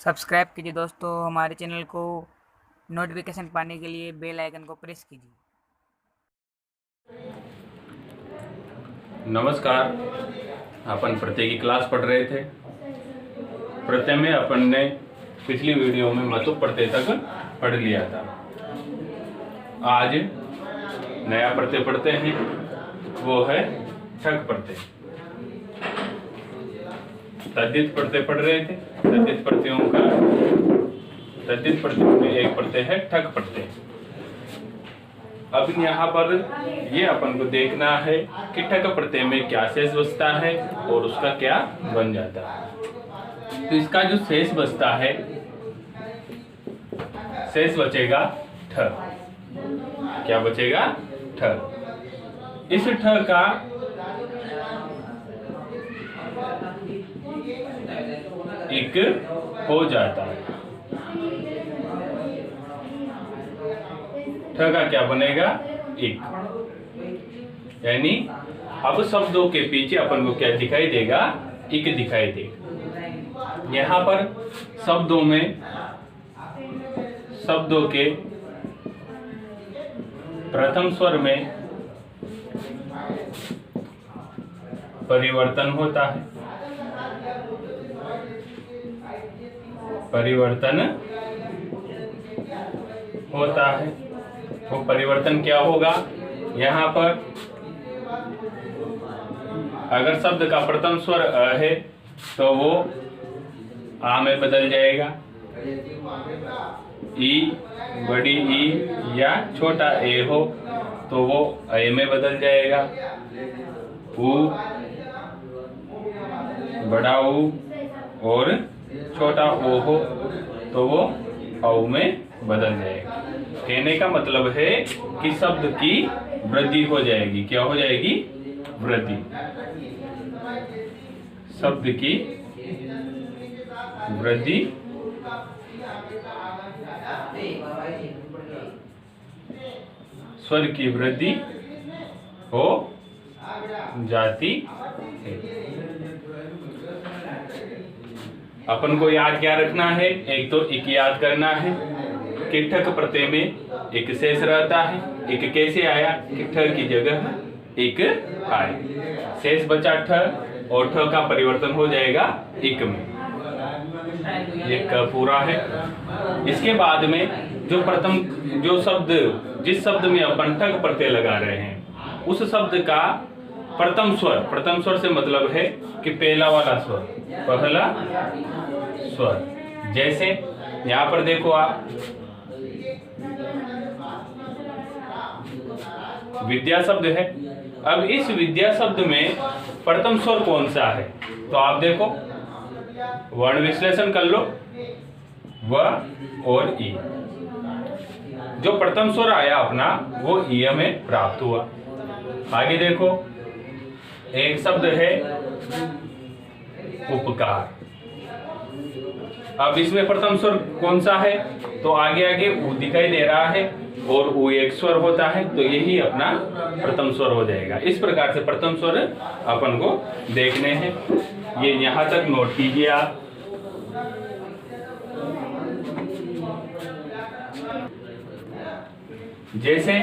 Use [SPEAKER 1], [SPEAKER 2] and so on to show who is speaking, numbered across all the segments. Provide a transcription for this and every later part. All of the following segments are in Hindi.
[SPEAKER 1] सब्सक्राइब कीजिए दोस्तों हमारे चैनल को। नोटिफिकेशन पाने के लिए बेल आइकन को प्रेस कीजिए।
[SPEAKER 2] नमस्कार। अपन प्रत्यय की क्लास पढ़ रहे थे। प्रत्यय में अपन ने पिछली वीडियो में मतु प्रत्यय तक पढ़ लिया था। आज नया प्रत्यय पढ़ते हैं, वो है ठक प्रत्यय। तद्धित प्रत्यय पढ़ रहे थे। तद्धित प्रत्ययों में एक प्रत्यय है ठक प्रत्यय। अब यहाँ पर ये अपन को देखना है कि ठक प्रत्यय में क्या शेष बचता है और उसका क्या बन जाता है। तो इसका जो शेष बचता है, शेष बचेगा ठ। क्या बचेगा? ठ। इस ठ का इक हो जाता है। ठ का क्या बनेगा? इक। यानी अब शब्दों के पीछे अपन को क्या दिखाई देगा? इक दिखाई देगा। यहाँ पर शब्दों के प्रथम स्वर में परिवर्तन होता है। वो परिवर्तन क्या होगा? यहाँ पर अगर शब्द का प्रथम स्वर अ है तो वो आ में बदल जाएगा। ई, बड़ी ई या छोटा ए हो तो वो ए में बदल जाएगा। ऊ, बड़ा ऊ और छोटा ओ हो तो वो औ में बदल जाएगा। कहने का मतलब है कि शब्द की वृद्धि हो जाएगी। क्या हो जाएगी? वृद्धि। शब्द की वृद्धि स्वर की वृद्धि हो जाती है। अपन को याद क्या रखना है? एक तो इक याद करना है कि ठक प्रत्यय में एक शेष रहता है। इक कैसे आया? कि ठ की जगह इक आए। शेष बचा ठ और ठ का परिवर्तन हो जाएगा इक में। एक पूरा है। इसके बाद में जिस शब्द में अपन ठक प्रत्यय लगा रहे हैं उस शब्द का प्रथम स्वर से मतलब है कि पहला वाला स्वर, पहला स्वर। जैसे यहाँ पर देखो आप, विद्या शब्द है। अब इस विद्या शब्द में प्रथम स्वर कौन सा है? तो आप देखो, वर्ण विश्लेषण कर लो। व और ई। जो प्रथम स्वर आया अपना वो ई में प्राप्त हुआ। आगे देखो, एक शब्द है उपकार। अब इसमें प्रथम स्वर कौन सा है? तो आगे ऊ दिखाई दे रहा है और ऊ एक स्वर होता है तो यही अपना प्रथम स्वर हो जाएगा। इस प्रकार से प्रथम स्वर अपन को देखने हैं। ये यहां तक नोट कीजिए आप। जैसे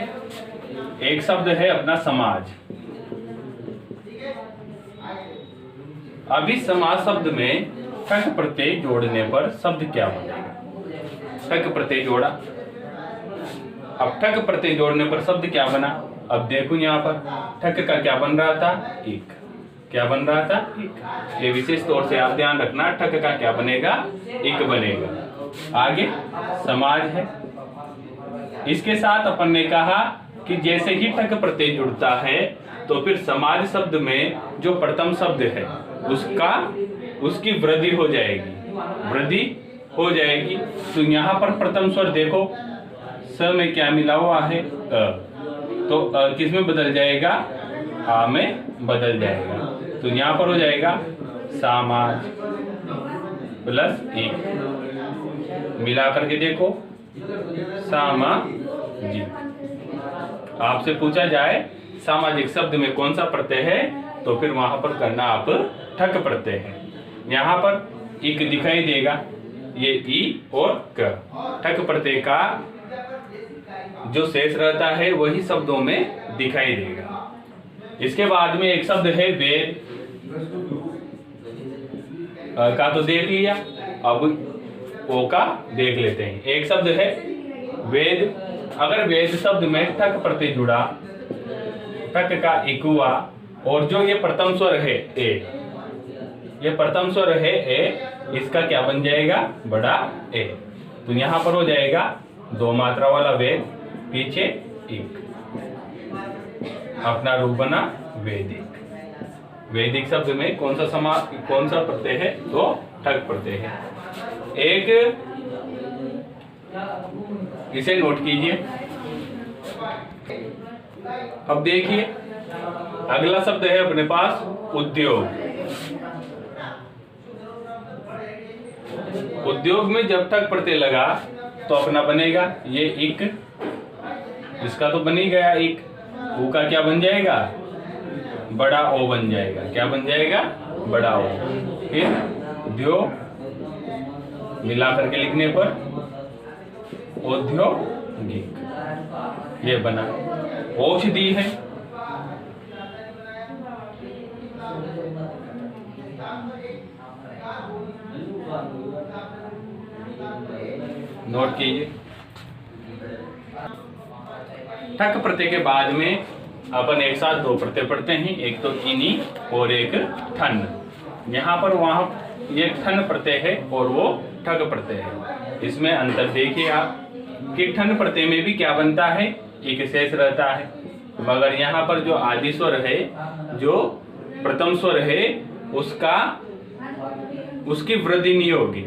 [SPEAKER 2] एक शब्द है अपना समाज। अभी समाज शब्द में ठक प्रत्यय जोड़ने पर शब्द क्या बनेगा? ठक प्रत्यय जोड़ा। अब ठक प्रत्यय जोड़ने पर शब्द क्या बना? अब देखो यहाँ पर ठक का क्या बन रहा था? एक। क्या बन रहा था? एक। ये विशेष तौर से आप ध्यान रखना, ठक का क्या बनेगा? एक बनेगा। आगे समाज है। इसके साथ अपन ने कहा कि जैसे ही ठक प्रत्यय जुड़ता है तो फिर समाज शब्द में जो प्रथम शब्द है उसकी वृद्धि हो जाएगी। तो यहाँ पर प्रथम स्वर देखो, स में क्या मिला हुआ है? अ। तो अ किस में बदल जाएगा? आ में बदल जाएगा। तो यहाँ पर हो जाएगा समाज प्लस एक। मिला करके देखो, सामाजिक। आपसे पूछा जाए सामाजिक शब्द में कौन सा प्रत्यय है तो फिर वहां पर करना आप ठक प्रत्यय है। यहाँ पर इक दिखाई देगा, ये ई और क। ठक प्रत्यय का जो शेष रहता है वही शब्दों में दिखाई देगा। इसके बाद में एक शब्द है वेद का तो देख लिया, अब ओ का देख लेते हैं। एक शब्द है वेद। अगर वेद शब्द में ठक प्रत्यय जुड़ा, ठक का इक हुआ और जो ये प्रथम स्वर है ए, ये प्रथम स्वर है ए, इसका क्या बन जाएगा? बड़ा ए। तो यहां पर हो जाएगा दो मात्रा वाला वेद, पीछे इक, अपना रूप बना वैदिक। वैदिक शब्द में कौन सा प्रत्यय है? तो ठक प्रत्यय है। एक इसे नोट कीजिए। अब देखिए अगला शब्द है अपने पास उद्योग। उद्योग में जब ठक प्रत्यय लगा तो अपना बनेगा ये इक, इसका तो बन ही गया इक, ऊ का क्या बन जाएगा? बड़ा ओ बन जाएगा। क्या बन जाएगा? बड़ा ओ। फिर उद्योग मिला करके लिखने पर औद्योगिक, ये बना। औषधि है, नोट कीजिए। ठक प्रत्यय के बाद में अपन एक साथ दो प्रत्यय पढ़ते हैं, एक तो इनी और एक ठन। यहाँ पर वहां ये ठन प्रत्यय है और वो ठक प्रत्यय है। इसमें अंतर देखिए आप कि ठन प्रत्यय में भी क्या बनता है? एक शेष रहता है, मगर यहाँ पर जो आदि स्वर है, जो प्रथम स्वर है, उसकी वृद्धि नहीं होगी,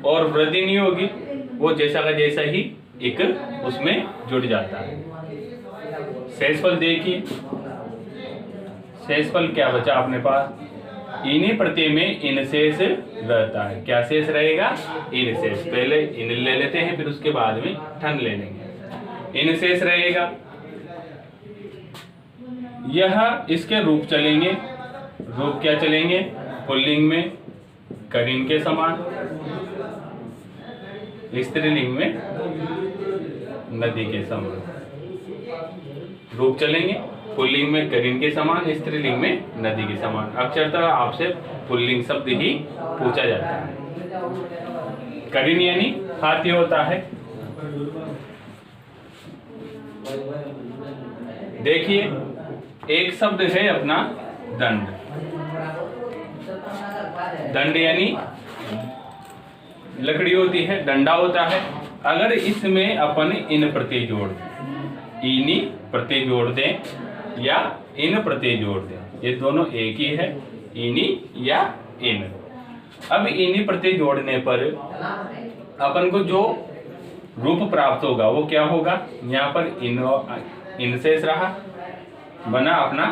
[SPEAKER 2] और वृद्धि नहीं होगी वो जैसा का जैसा ही एक उसमें जुड़ जाता है। शेषफल देखिए, शेषफल क्या बचा अपने पास? इन्हीं प्रत्यय में इन शेष रहता है। क्या शेष रहेगा? इन शेष। पहले इन ले लेते हैं, फिर उसके बाद में ठन ले लेंगे। इन शेष रहेगा। यह इसके रूप चलेंगे। रूप क्या चलेंगे? पुल्लिंग में करीन के समान, स्त्रीलिंग में नदी के समान। रूप चलेंगे पुल्लिंग में करीन के समान, स्त्रीलिंग में नदी के समान। अक्षरतः आपसे पुल्लिंग शब्द ही पूछा जाता है। करीन यानी हाथी होता है। देखिए एक शब्द है अपना दंड। दंड यानी लकड़ी होती है, डंडा होता है। अगर इसमें अपन इन प्रत्यय जोड़ दें, इनी प्रत्यय जोड़ दें या इन प्रत्यय जोड़ दें, ये दोनों एक ही है, इनी या इन। अब इनी प्रत्यय जोड़ने पर अपन को जो रूप प्राप्त होगा वो क्या होगा? यहाँ पर इन शेष रहा, बना अपना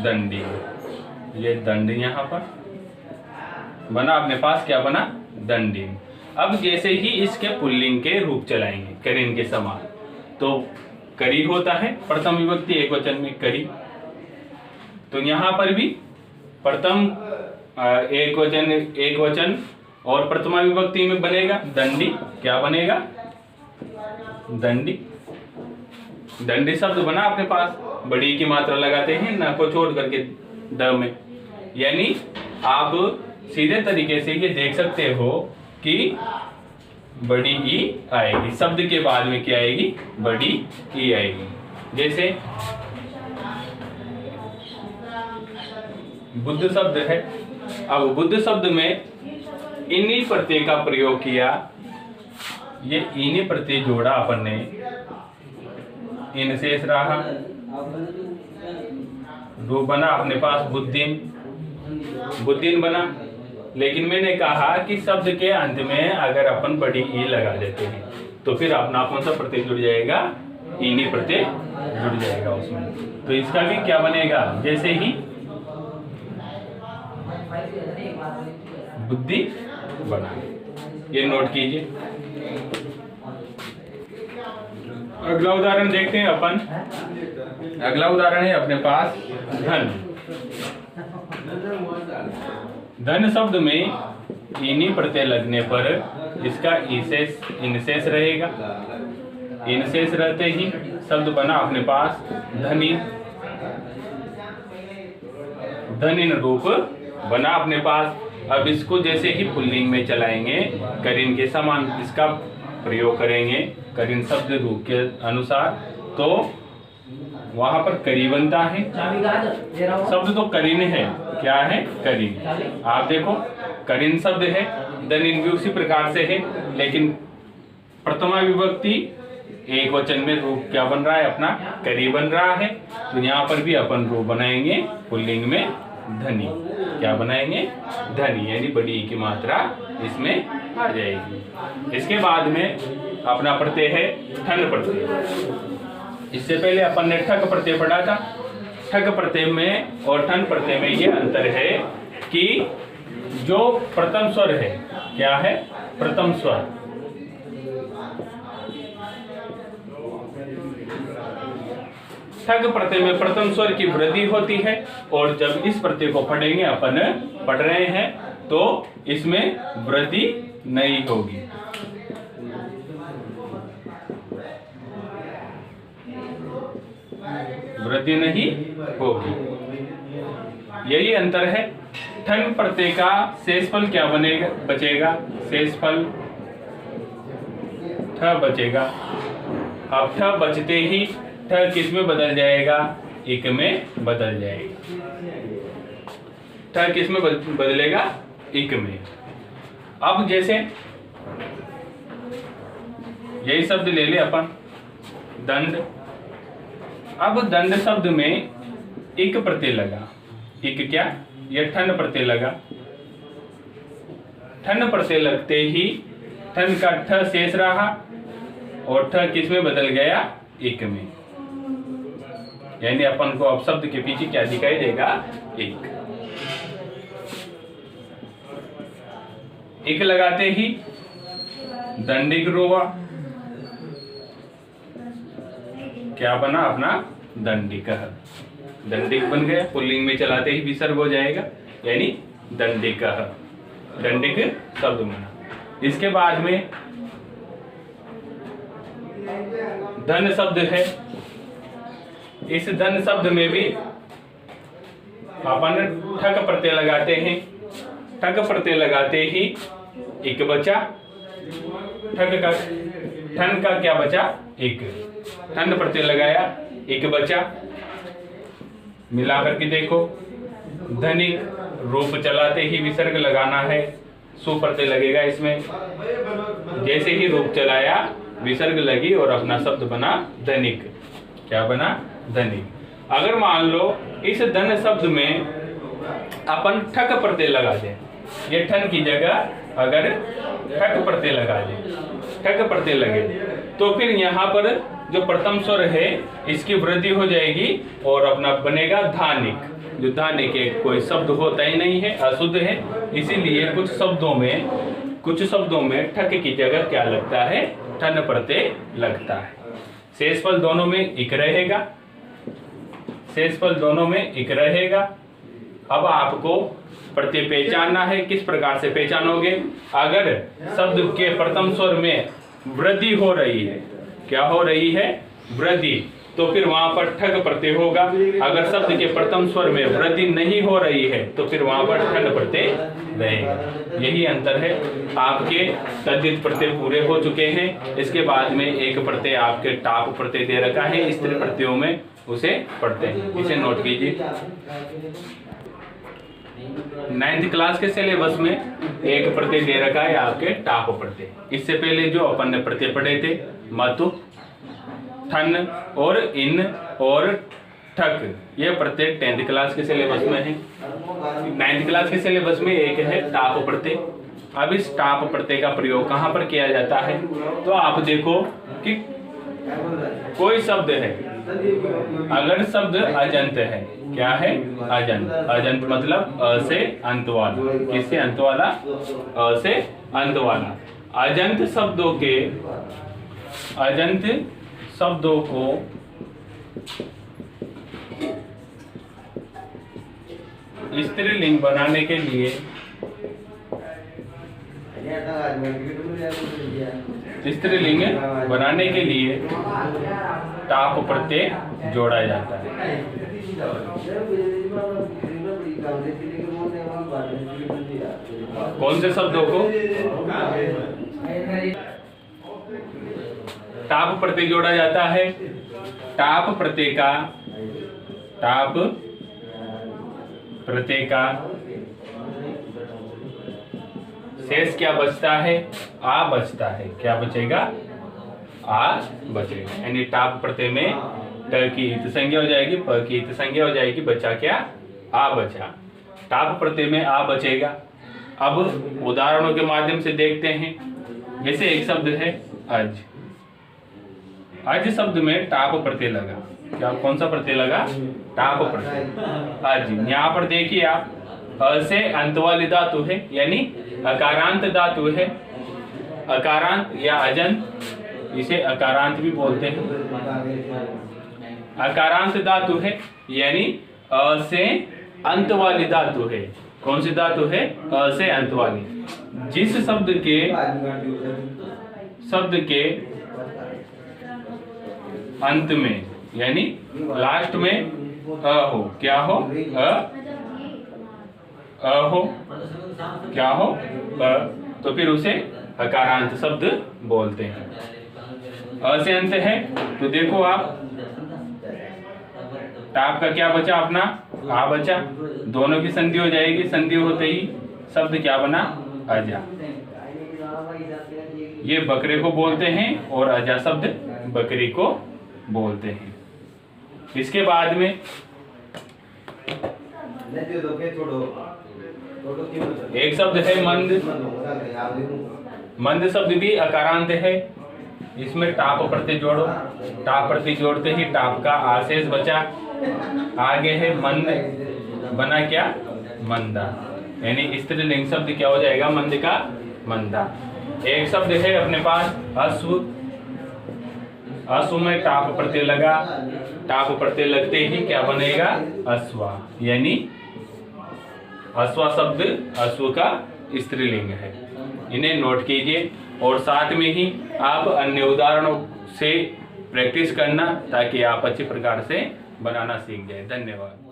[SPEAKER 2] दंडी। ये दंड यहाँ पर बना, अपने पास क्या बना? दंडी। अब जैसे ही इसके पुल्लिंग के रूप चलाएंगे करीन के समान, तो करी होता है प्रथम विभक्ति एकवचन में करी, तो यहाँ पर भी प्रथम एकवचन और प्रथमा विभक्ति में बनेगा दंडी। क्या बनेगा? दंडी। दंडी शब्द बना अपने पास। बड़ी की मात्रा लगाते हैं न को छोड़ करके द में, यानी आप सीधे तरीके से ये देख सकते हो कि बड़ी ई आएगी, शब्द के बाद में क्या आएगी? बड़ी ई आएगी। जैसे बुद्ध शब्द है, अब बुद्ध शब्द में इन्हीं प्रत्यय का प्रयोग किया, ये इन्हीं प्रत्यय जोड़ा अपन ने, इन शेष रहा, रूप बना अपने पास बुद्धिन, बुद्धिन बना। लेकिन मैंने कहा कि शब्द के अंत में अगर अपन बड़ी ई लगा देते हैं तो फिर अपना कौन सा प्रत्यय जुड़ जाएगा? इन्हीं प्रत्यय जुड़ जाएगा उसमें। तो इसका भी क्या बनेगा? जैसे ही बुद्धि बना, ये नोट कीजिए। अगला उदाहरण देखते हैं अपन। अगला उदाहरण है अपने पास धन। धन शब्द में इन्हीं प्रत्यय लगने पर इसका ईशेष इनशेष रहेगा। इनशेष रहते ही शब्द बना अपने पास धनी, धनिन रूप बना अपने पास। अब इसको जैसे ही पुल्लिंग में चलाएंगे करीन के समान इसका प्रयोग करेंगे करीन शब्द रूप के अनुसार, तो वहां पर करी बनता है। शब्द तो करीन है, क्या है करीन। आप देखो करीन शब्द है, धनिन भी उसी प्रकार से है, लेकिन प्रथमा विभक्ति एक वचन में रूप क्या बन रहा है अपना करी बन रहा है। तो यहाँ पर भी अपन रूप बनाएंगे पुल्लिंग में धनी। क्या बनाएंगे धनी, यानी बड़ी की मात्रा इसमें आ जाएगी। इसके बाद में अपना प्रत्यय है ठन प्रत्यय। इससे पहले अपन ने ठक प्रत्यय पढ़ा था। ठक प्रत्यय में और ठन प्रत्यय में ये अंतर है कि जो प्रथम स्वर है, क्या है प्रथम स्वर, ठग प्रत्यय में प्रथम स्वर की वृद्धि होती है, और जब इस प्रत्यय को पढ़ेंगे अपन पढ़ रहे हैं तो इसमें वृद्धि नहीं होगी। वृद्धि नहीं होगी, यही अंतर है। ठन प्रत्यय का शेषफल क्या बनेगा बचेगा, शेषफल ठ बचेगा। अब ठ बचते ही ठ किस में बदल जाएगा, इक में बदल जाएगा। ठ किस में बदलेगा, इक में। अब जैसे यही शब्द ले ले अपन दंड। अब दंड शब्द में इक प्रत्यय लगा, इक क्या, यह ठन प्रत्यय लगा। ठन प्रत्यय लगते ही ठन का ठ शेष रहा और ठ किस में बदल गया, इक में। यानी अपन को अब शब्द के पीछे क्या दिखाई देगा, एक। इक लगाते ही दंडिक रोवा, क्या बना अपना दंडिक। दंडिक बन गया, पुल्लिंग में चलाते ही विसर्ग हो जाएगा, यानी दंडिक। दंडिक शब्द बना। इसके बाद में धन शब्द है। इस धन शब्द में भी अपन ठक प्रत्यय लगाते हैं। ठक प्रत्यय लगाते ही एक बचा, ठक का ठन का क्या बचा, एक। ठन प्रत्यय लगाया, एक बचा। मिलाकर के देखो, धनिक रूप चलाते ही विसर्ग लगाना है, सु प्रत्यय लगेगा इसमें। जैसे ही रूप चलाया विसर्ग लगी और अपना शब्द बना धनिक। क्या बना, धनिक। अगर मान लो इस धन शब्द में अपन ठक प्रत्यय लगा दें, ये ठन की जगह अगर ठक प्रत्यय लगा दें, ठक प्रत्यय लगे, तो फिर यहाँ पर जो प्रथम स्वर है इसकी वृद्धि हो जाएगी और अपना बनेगा धानिक। जो धानिक एक कोई शब्द होता ही नहीं है, अशुद्ध है। इसीलिए कुछ शब्दों में ठक की जगह क्या लगता है, ठन प्रत्यय लगता है। शेषफल दोनों में इक रहेगा, शेषफल दोनों में इक रहेगा। अब आपको प्रत्यय पहचानना है। किस प्रकार से पहचानोगे, अगर शब्द के प्रथम स्वर में वृद्धि हो रही है, क्या हो रही है, वृद्धि, तो फिर वहां पर ठक प्रत्यय होगा। अगर शब्द के प्रथम स्वर में वृद्धि नहीं हो रही है तो फिर वहां पर ठन प्रत्यय रहेगा। यही अंतर है। आपके तद्धित प्रत्यय पूरे हो चुके हैं। इसके बाद में एक प्रत्यय आपके टाप प्रत्यय दे रखा है, स्त्री प्रत्ययों में उसे पढ़ते हैं। इसे नोट कीजिए। 9th क्लास के सिलेबस में एक प्रत्यय दे रखा है आपके टाप प्रत्यय। इससे पहले जो अपन ने प्रत्यय पढ़े थे, मतु, ठन और इन और ठक, ये प्रत्यय 10th क्लास के सिलेबस में है। 9th क्लास के सिलेबस में एक है टाप प्रत्यय। अब इस टाप प्रत्यय का प्रयोग कहाँ पर किया जाता है, तो आप देखो कि कोई शब्द है, अगर शब्द अजंत है, क्या है, अजंत। अजंत मतलब अ से अंत वाला। किससे अंत वाला, अ से अंत वाला। अजंत शब्दों को स्त्रीलिंग बनाने के लिए स्त्रीलिंग बनाने के लिए टाप प्रत्यय जोड़ा जाता है। कौन से शब्दों को टाप प्रत्यय जोड़ा जाता है? टाप प्रत्यय का शेष क्या बचता है? आ बचता है। क्या बचेगा? आ बचेगा। यानी टाप प्रत्यय में ट की इत संज्ञा हो जाएगी, प की इत संज्ञा हो जाएगी, बचा क्या? आ बचा। टाप प्रत्यय में आ बचेगा। अब उदाहरणों के माध्यम से देखते हैं। जैसे एक शब्द है अज। अज शब्द में टाप प्रत्यय लगा। क्या, कौन सा प्रत्यय लगा? टाप प्रत्यय। अज। यहाँ पर देखिए आप, अ से अंत वाली धातु है, यानी अकारांत धातु है। अकारांत या अजंत, इसे अकारांत भी बोलते हैं। अकारांत धातु है, यानी अ से अंत वाली धातु है। कौन सी धातु है? अ से अंत वाली। जिस शब्द के अंत में, यानी लास्ट में अ हो। क्या हो? अ हो। क्या हो? अ। तो फिर उसे अकारांत शब्द बोलते हैं। अ से अंत है तो देखो आप, टाप का क्या बचा? अपना आ बचा। दोनों की संधि हो जाएगी। संधि होते ही शब्द क्या बना? अजा। ये बकरे को बोलते हैं और अजा शब्द बकरी को बोलते हैं। इसके बाद में एक शब्द है मंद। मंद शब्द भी अकारांत है। इसमें टाप प्रत्यय जोड़ो। टाप प्रत्यय जोड़ते ही टाप का आशेष बचा। आगे है मंद, बना क्या? मंदा। यानी स्त्रीलिंग शब्द क्या हो जाएगा? मंद का मंदा। एक शब्द है अपने पास अश्व। अश्व में टाप प्रत्यय लगा। टाप प्रत्यय लगते ही क्या बनेगा? अश्वा। यानी अश्वा शब्द अश्व का स्त्रीलिंग है। इन्हें नोट कीजिए और साथ में ही आप अन्य उदाहरणों से प्रैक्टिस करना, ताकि आप अच्छी प्रकार से बनाना सीख जाए। धन्यवाद।